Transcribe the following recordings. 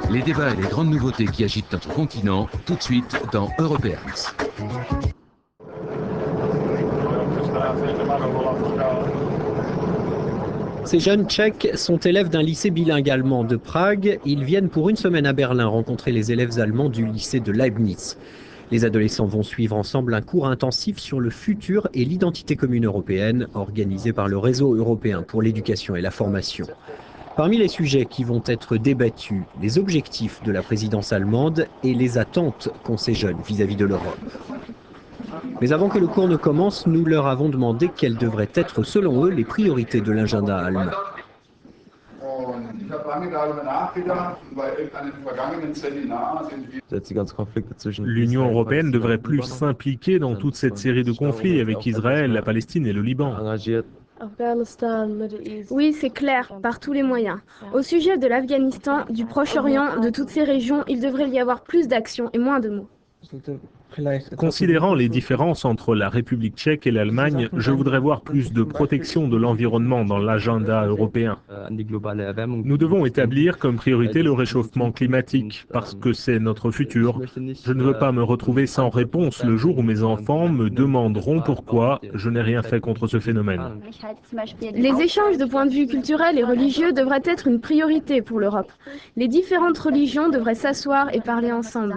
Les débats et les grandes nouveautés qui agitent notre continent, tout de suite dans Européens. Ces jeunes Tchèques sont élèves d'un lycée bilingue allemand de Prague. Ils viennent pour une semaine à Berlin rencontrer les élèves allemands du lycée de Leibniz. Les adolescents vont suivre ensemble un cours intensif sur le futur et l'identité commune européenne, organisé par le Réseau européen pour l'éducation et la formation. Parmi les sujets qui vont être débattus, les objectifs de la présidence allemande et les attentes qu'ont ces jeunes vis-à-vis de l'Europe. Mais avant que le cours ne commence, nous leur avons demandé quelles devraient être, selon eux, les priorités de l'agenda allemand. L'Union européenne devrait plus s'impliquer dans toute cette série de conflits avec Israël, la Palestine et le Liban. Oui, c'est clair, par tous les moyens. Au sujet de l'Afghanistan, du Proche-Orient, de toutes ces régions, il devrait y avoir plus d'action et moins de mots. Considérant les différences entre la République tchèque et l'Allemagne, je voudrais voir plus de protection de l'environnement dans l'agenda européen. Nous devons établir comme priorité le réchauffement climatique, parce que c'est notre futur. Je ne veux pas me retrouver sans réponse le jour où mes enfants me demanderont pourquoi je n'ai rien fait contre ce phénomène. Les échanges de points de vue culturels et religieux devraient être une priorité pour l'Europe. Les différentes religions devraient s'asseoir et parler ensemble.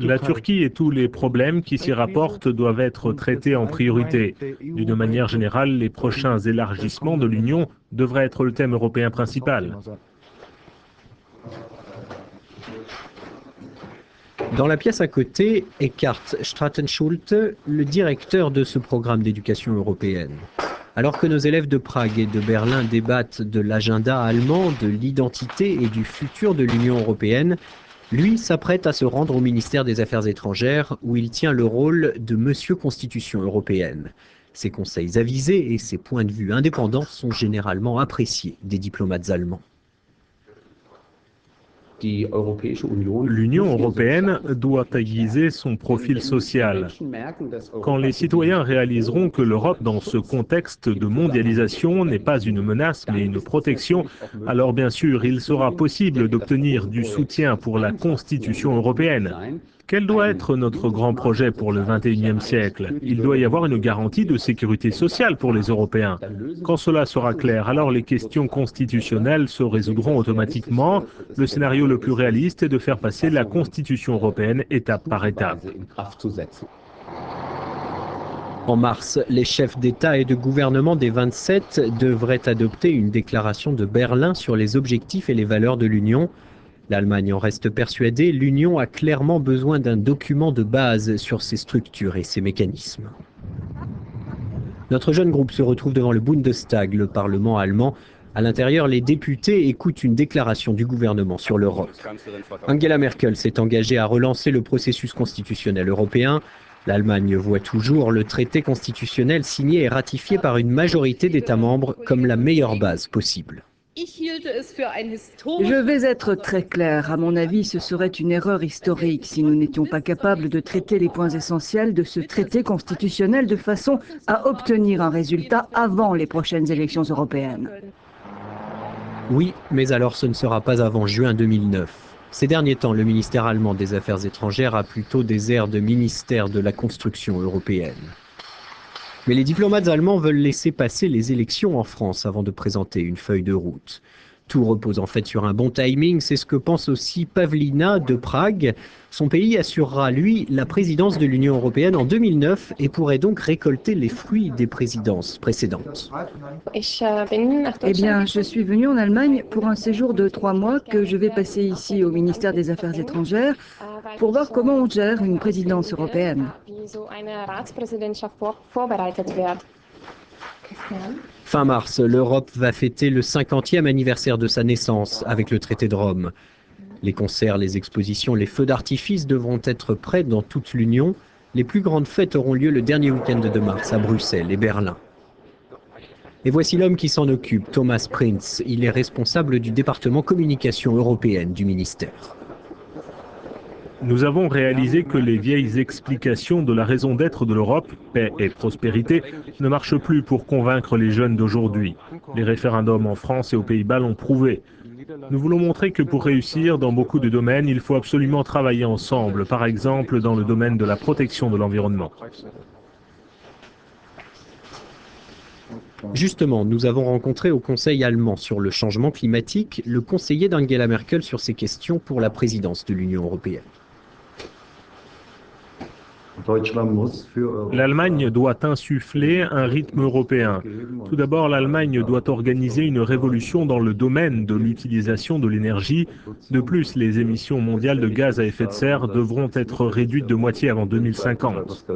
La Turquie et tous les problèmes qui s'y rapportent doivent être traités en priorité. D'une manière générale, les prochains élargissements de l'Union devraient être le thème européen principal. Dans la pièce à côté, Eckhard Strattenschulte, le directeur de ce programme d'éducation européenne. Alors que nos élèves de Prague et de Berlin débattent de l'agenda allemand, de l'identité et du futur de l'Union européenne, lui s'apprête à se rendre au ministère des Affaires étrangères où il tient le rôle de Monsieur Constitution européenne. Ses conseils avisés et ses points de vue indépendants sont généralement appréciés des diplomates allemands. L'Union européenne doit aiguiser son profil social. Quand les citoyens réaliseront que l'Europe, dans ce contexte de mondialisation, n'est pas une menace mais une protection, alors bien sûr, il sera possible d'obtenir du soutien pour la Constitution européenne. Quel doit être notre grand projet pour le XXIe siècle? Il doit y avoir une garantie de sécurité sociale pour les Européens. Quand cela sera clair, alors les questions constitutionnelles se résoudront automatiquement. Le scénario le plus réaliste est de faire passer la Constitution européenne étape par étape. En mars, les chefs d'État et de gouvernement des 27 devraient adopter une déclaration de Berlin sur les objectifs et les valeurs de l'Union. L'Allemagne en reste persuadée, l'Union a clairement besoin d'un document de base sur ses structures et ses mécanismes. Notre jeune groupe se retrouve devant le Bundestag, le Parlement allemand. À l'intérieur, les députés écoutent une déclaration du gouvernement sur l'Europe. Angela Merkel s'est engagée à relancer le processus constitutionnel européen. L'Allemagne voit toujours le traité constitutionnel signé et ratifié par une majorité d'États membres comme la meilleure base possible. Je vais être très clair. À mon avis, ce serait une erreur historique si nous n'étions pas capables de traiter les points essentiels de ce traité constitutionnel de façon à obtenir un résultat avant les prochaines élections européennes. Oui, mais alors ce ne sera pas avant juin 2009. Ces derniers temps, le ministère allemand des Affaires étrangères a plutôt des airs de ministère de la construction européenne. Mais les diplomates allemands veulent laisser passer les élections en France avant de présenter une feuille de route. Tout repose en fait sur un bon timing, c'est ce que pense aussi Pavlina de Prague. Son pays assurera, lui, la présidence de l'Union européenne en 2009 et pourrait donc récolter les fruits des présidences précédentes. Eh bien, je suis venue en Allemagne pour un séjour de 3 mois que je vais passer ici au ministère des Affaires étrangères pour voir comment on gère une présidence européenne. Fin mars, l'Europe va fêter le 50e anniversaire de sa naissance avec le traité de Rome. Les concerts, les expositions, les feux d'artifice devront être prêts dans toute l'Union. Les plus grandes fêtes auront lieu le dernier week-end de mars à Bruxelles et Berlin. Et voici l'homme qui s'en occupe, Thomas Prinz. Il est responsable du département communication européenne du ministère. Nous avons réalisé que les vieilles explications de la raison d'être de l'Europe, paix et prospérité, ne marchent plus pour convaincre les jeunes d'aujourd'hui. Les référendums en France et aux Pays-Bas l'ont prouvé. Nous voulons montrer que pour réussir dans beaucoup de domaines, il faut absolument travailler ensemble, par exemple dans le domaine de la protection de l'environnement. Justement, nous avons rencontré au Conseil allemand sur le changement climatique le conseiller d'Angela Merkel sur ces questions pour la présidence de l'Union européenne. L'Allemagne doit insuffler un rythme européen. Tout d'abord, l'Allemagne doit organiser une révolution dans le domaine de l'utilisation de l'énergie. De plus, les émissions mondiales de gaz à effet de serre devront être réduites de moitié avant 2050.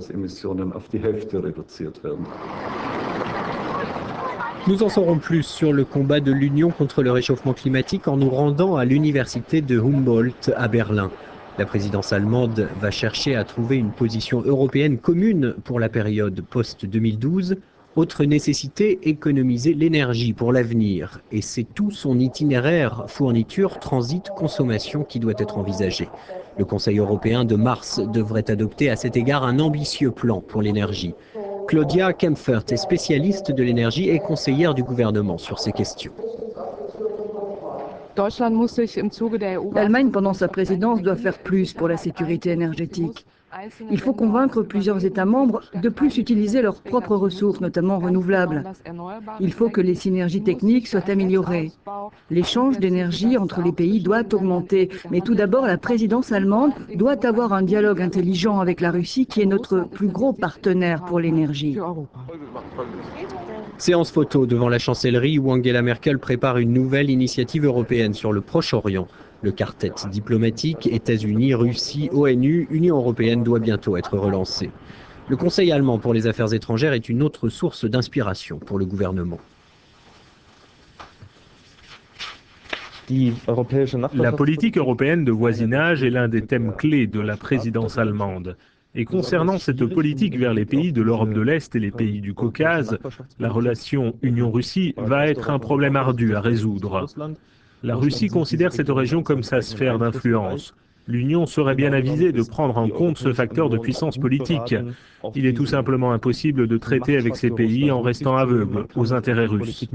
Nous en saurons plus sur le combat de l'Union contre le réchauffement climatique en nous rendant à l'université de Humboldt à Berlin. La présidence allemande va chercher à trouver une position européenne commune pour la période post-2012. Autre nécessité, économiser l'énergie pour l'avenir. Et c'est tout son itinéraire fourniture, transit, consommation qui doit être envisagé. Le Conseil européen de mars devrait adopter à cet égard un ambitieux plan pour l'énergie. Claudia Kempfert est spécialiste de l'énergie et conseillère du gouvernement sur ces questions. L'Allemagne, pendant sa présidence, doit faire plus pour la sécurité énergétique. Il faut convaincre plusieurs États membres de plus utiliser leurs propres ressources, notamment renouvelables. Il faut que les synergies techniques soient améliorées. L'échange d'énergie entre les pays doit augmenter. Mais tout d'abord, la présidence allemande doit avoir un dialogue intelligent avec la Russie, qui est notre plus gros partenaire pour l'énergie. Séance photo devant la chancellerie où Angela Merkel prépare une nouvelle initiative européenne sur le Proche-Orient. Le quartet diplomatique États-Unis, Russie, ONU, Union européenne doit bientôt être relancé. Le Conseil allemand pour les affaires étrangères est une autre source d'inspiration pour le gouvernement. La politique européenne de voisinage est l'un des thèmes clés de la présidence allemande. Et concernant cette politique vers les pays de l'Europe de l'Est et les pays du Caucase, la relation Union-Russie va être un problème ardu à résoudre. La Russie considère cette région comme sa sphère d'influence. L'Union serait bien avisée de prendre en compte ce facteur de puissance politique. Il est tout simplement impossible de traiter avec ces pays en restant aveugle aux intérêts russes.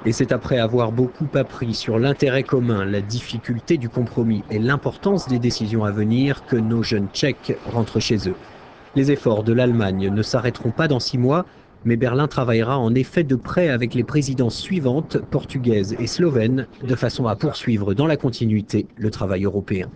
Et c'est après avoir beaucoup appris sur l'intérêt commun, la difficulté du compromis et l'importance des décisions à venir que nos jeunes Tchèques rentrent chez eux. Les efforts de l'Allemagne ne s'arrêteront pas dans 6 mois, mais Berlin travaillera en effet de près avec les présidences suivantes, portugaises et slovènes, de façon à poursuivre dans la continuité le travail européen.